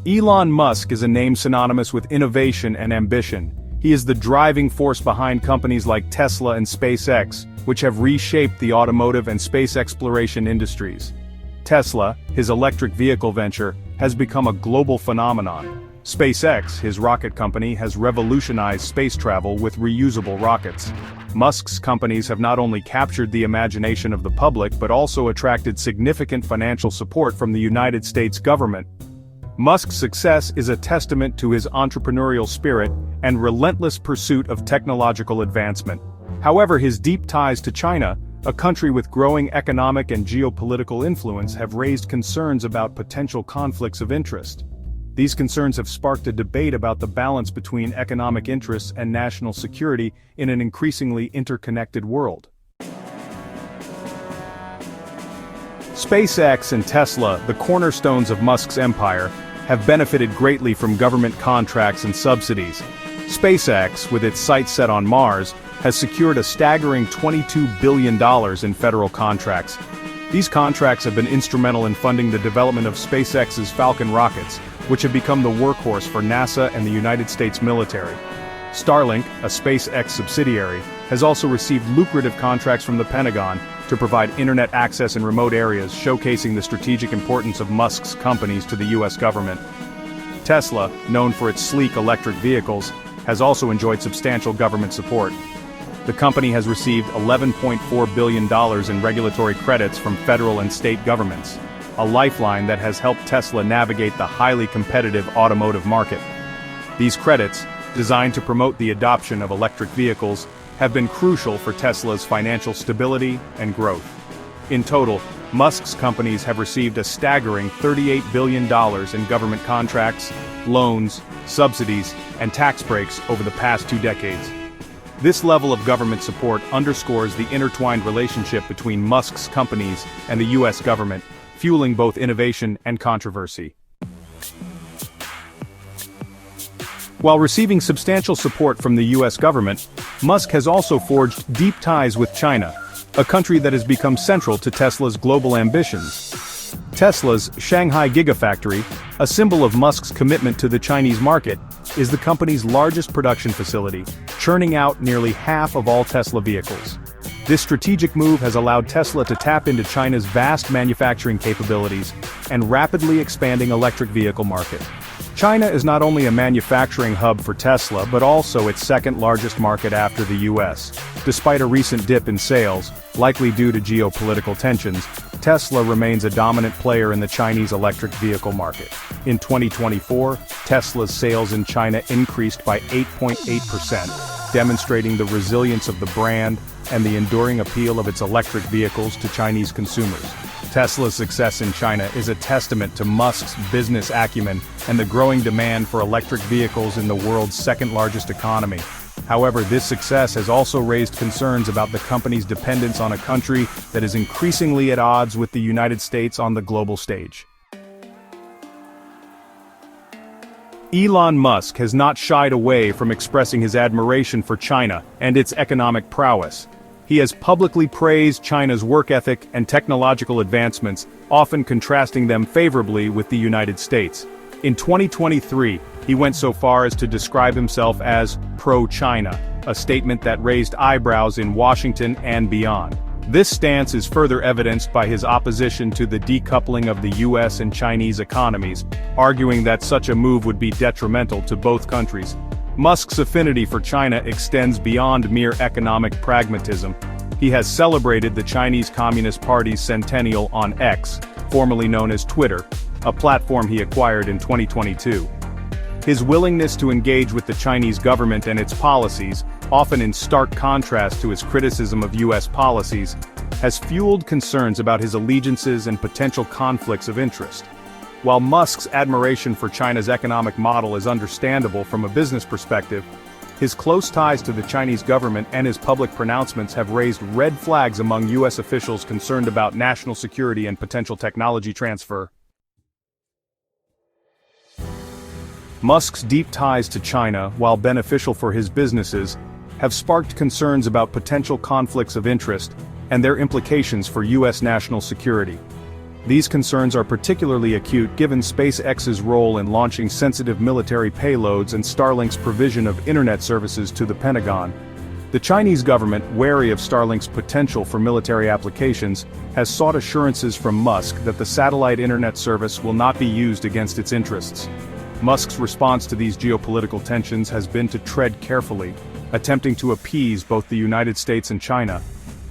Elon Musk is a name synonymous with innovation and ambition. He is the driving force behind companies like Tesla and SpaceX, which have reshaped the automotive and space exploration industries. Tesla, his electric vehicle venture, has become a global phenomenon. SpaceX, his rocket company, has revolutionized space travel with reusable rockets. Musk's companies have not only captured the imagination of the public but also attracted significant financial support from the United States government. Musk's success is a testament to his entrepreneurial spirit and relentless pursuit of technological advancement. However, his deep ties to China, a country with growing economic and geopolitical influence, have raised concerns about potential conflicts of interest. These concerns have sparked a debate about the balance between economic interests and national security in an increasingly interconnected world. SpaceX and Tesla, the cornerstones of Musk's empire, have benefited greatly from government contracts and subsidies. SpaceX, with its sights set on Mars, has secured a staggering $22 billion in federal contracts. These contracts have been instrumental in funding the development of SpaceX's Falcon rockets, which have become the workhorse for NASA and the United States military. Starlink, a SpaceX subsidiary, has also received lucrative contracts from the Pentagon to provide internet access in remote areas, showcasing the strategic importance of Musk's companies to the US government. Tesla, known for its sleek electric vehicles, has also enjoyed substantial government support. The company has received $11.4 billion in regulatory credits from federal and state governments, a lifeline that has helped Tesla navigate the highly competitive automotive market. These credits, designed to promote the adoption of electric vehicles, have been crucial for Tesla's financial stability and growth. In total, Musk's companies have received a staggering $38 billion in government contracts, loans, subsidies, and tax breaks over the past 2 decades. This level of government support underscores the intertwined relationship between Musk's companies and the US government, fueling both innovation and controversy. While receiving substantial support from the US government, Musk has also forged deep ties with China, a country that has become central to Tesla's global ambitions. Tesla's Shanghai Gigafactory, a symbol of Musk's commitment to the Chinese market, is the company's largest production facility, churning out nearly half of all Tesla vehicles. This strategic move has allowed Tesla to tap into China's vast manufacturing capabilities and rapidly expanding electric vehicle market. China is not only a manufacturing hub for Tesla but also its second largest market after the US. Despite a recent dip in sales, likely due to geopolitical tensions, Tesla remains a dominant player in the Chinese electric vehicle market. In 2024, Tesla's sales in China increased by 8.8%, demonstrating the resilience of the brand and the enduring appeal of its electric vehicles to Chinese consumers. Tesla's success in China is a testament to Musk's business acumen and the growing demand for electric vehicles in the world's second-largest economy. However, this success has also raised concerns about the company's dependence on a country that is increasingly at odds with the United States on the global stage. Elon Musk has not shied away from expressing his admiration for China and its economic prowess. He has publicly praised China's work ethic and technological advancements, often contrasting them favorably with the United States. In 2023, he went so far as to describe himself as pro-China, a statement that raised eyebrows in Washington and beyond. This stance is further evidenced by his opposition to the decoupling of the US and Chinese economies, arguing that such a move would be detrimental to both countries. Musk's affinity for China extends beyond mere economic pragmatism. He has celebrated the Chinese Communist Party's centennial on X, formerly known as Twitter, a platform he acquired in 2022. His willingness to engage with the Chinese government and its policies, often in stark contrast to his criticism of US policies, has fueled concerns about his allegiances and potential conflicts of interest. While Musk's admiration for China's economic model is understandable from a business perspective, his close ties to the Chinese government and his public pronouncements have raised red flags among US officials concerned about national security and potential technology transfer. Musk's deep ties to China, while beneficial for his businesses, have sparked concerns about potential conflicts of interest and their implications for US national security. These concerns are particularly acute given SpaceX's role in launching sensitive military payloads and Starlink's provision of internet services to the Pentagon. The Chinese government, wary of Starlink's potential for military applications, has sought assurances from Musk that the satellite internet service will not be used against its interests. Musk's response to these geopolitical tensions has been to tread carefully, attempting to appease both the United States and China.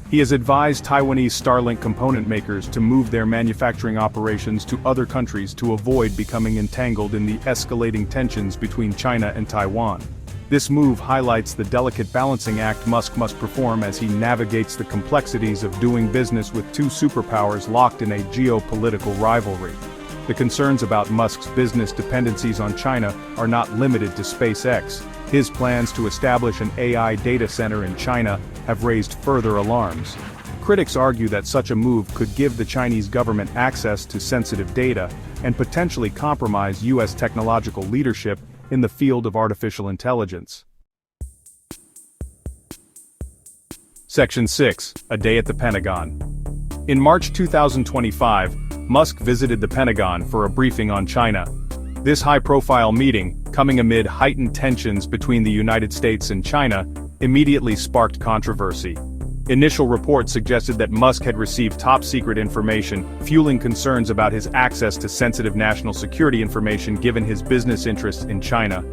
He has advised Taiwanese Starlink component makers to move their manufacturing operations to other countries to avoid becoming entangled in the escalating tensions between China and Taiwan. This move highlights the delicate balancing act Musk must perform as he navigates the complexities of doing business with two superpowers locked in a geopolitical rivalry. The concerns about Musk's business dependencies on China are not limited to SpaceX. His plans to establish an AI data center in China have raised further alarms. Critics argue that such a move could give the Chinese government access to sensitive data and potentially compromise U.S. technological leadership in the field of artificial intelligence. Section 6. A Day at the Pentagon. In March 2025, Musk visited the Pentagon for a briefing on China. This high-profile meeting, coming amid heightened tensions between the United States and China, immediately sparked controversy. Initial reports suggested that Musk had received top-secret information, fueling concerns about his access to sensitive national security information given his business interests in China.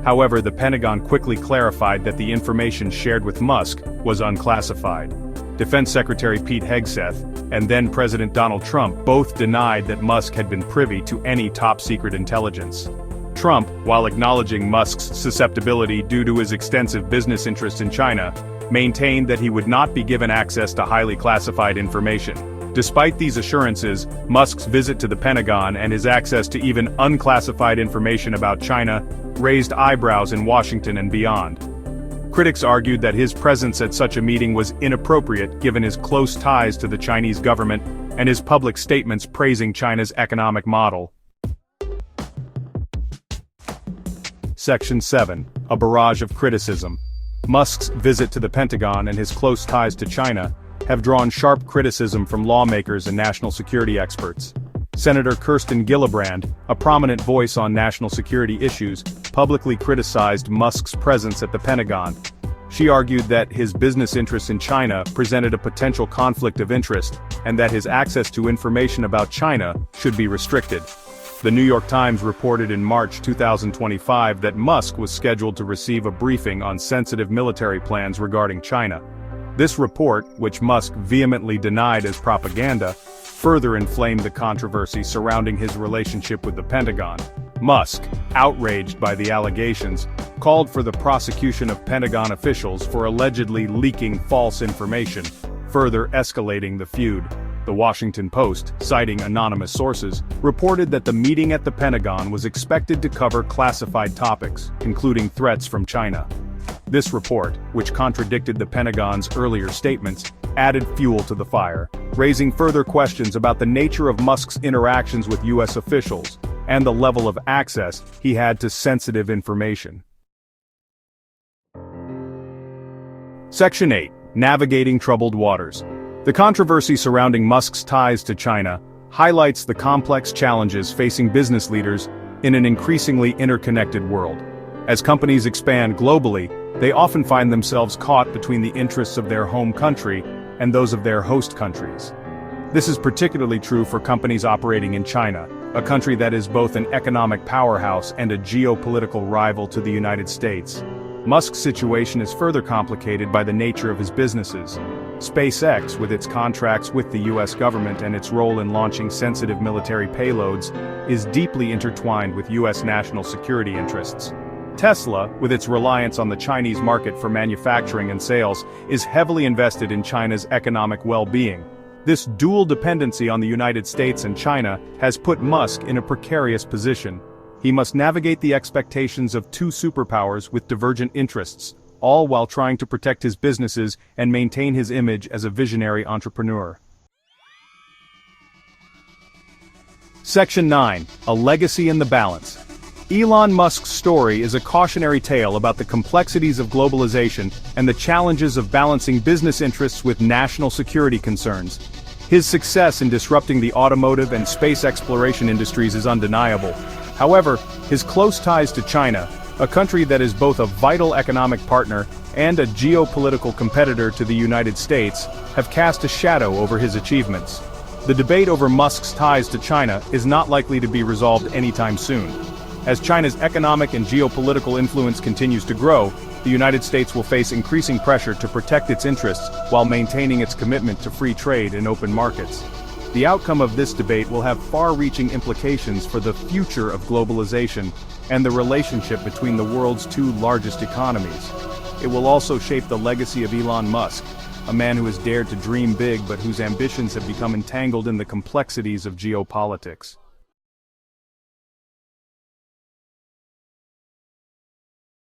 However, the Pentagon quickly clarified that the information shared with Musk was unclassified. Defense Secretary Pete Hegseth and then President Donald Trump both denied that Musk had been privy to any top-secret intelligence. Trump, while acknowledging Musk's susceptibility due to his extensive business interests in China, maintained that he would not be given access to highly classified information. Despite these assurances, Musk's visit to the Pentagon and his access to even unclassified information about China raised eyebrows in Washington and beyond. Critics argued that his presence at such a meeting was inappropriate given his close ties to the Chinese government and his public statements praising China's economic model. Section 7. A barrage of criticism. Musk's visit to the Pentagon and his close ties to China have drawn sharp criticism from lawmakers and national security experts. Senator Kirsten Gillibrand, a prominent voice on national security issues, publicly criticized Musk's presence at the Pentagon. She argued that his business interests in China presented a potential conflict of interest, and that his access to information about China should be restricted. The New York Times reported in March 2025 that Musk was scheduled to receive a briefing on sensitive military plans regarding China. This report, which Musk vehemently denied as propaganda, further inflamed the controversy surrounding his relationship with the Pentagon. Musk, outraged by the allegations, called for the prosecution of Pentagon officials for allegedly leaking false information, further escalating the feud. The Washington Post, citing anonymous sources, reported that the meeting at the Pentagon was expected to cover classified topics, including threats from China. This report, which contradicted the Pentagon's earlier statements, added fuel to the fire, raising further questions about the nature of Musk's interactions with U.S. officials and the level of access he had to sensitive information. Section 8. Navigating Troubled Waters. The controversy surrounding Musk's ties to China highlights the complex challenges facing business leaders in an increasingly interconnected world. As companies expand globally, they often find themselves caught between the interests of their home country and those of their host countries. This is particularly true for companies operating in China, a country that is both an economic powerhouse and a geopolitical rival to the United States. Musk's situation is further complicated by the nature of his businesses. SpaceX, with its contracts with the U.S. government and its role in launching sensitive military payloads, is deeply intertwined with U.S. national security interests. Tesla, with its reliance on the Chinese market for manufacturing and sales, is heavily invested in China's economic well-being. This dual dependency on the United States and China has put Musk in a precarious position. He must navigate the expectations of two superpowers with divergent interests, all while trying to protect his businesses and maintain his image as a visionary entrepreneur. Section 9. A Legacy in the Balance. Elon Musk's story is a cautionary tale about the complexities of globalization and the challenges of balancing business interests with national security concerns. His success in disrupting the automotive and space exploration industries is undeniable. However, his close ties to China, a country that is both a vital economic partner and a geopolitical competitor to the United States, have cast a shadow over his achievements. The debate over Musk's ties to China is not likely to be resolved anytime soon. As China's economic and geopolitical influence continues to grow, the United States will face increasing pressure to protect its interests while maintaining its commitment to free trade and open markets. The outcome of this debate will have far-reaching implications for the future of globalization and the relationship between the world's two largest economies. It will also shape the legacy of Elon Musk, a man who has dared to dream big but whose ambitions have become entangled in the complexities of geopolitics.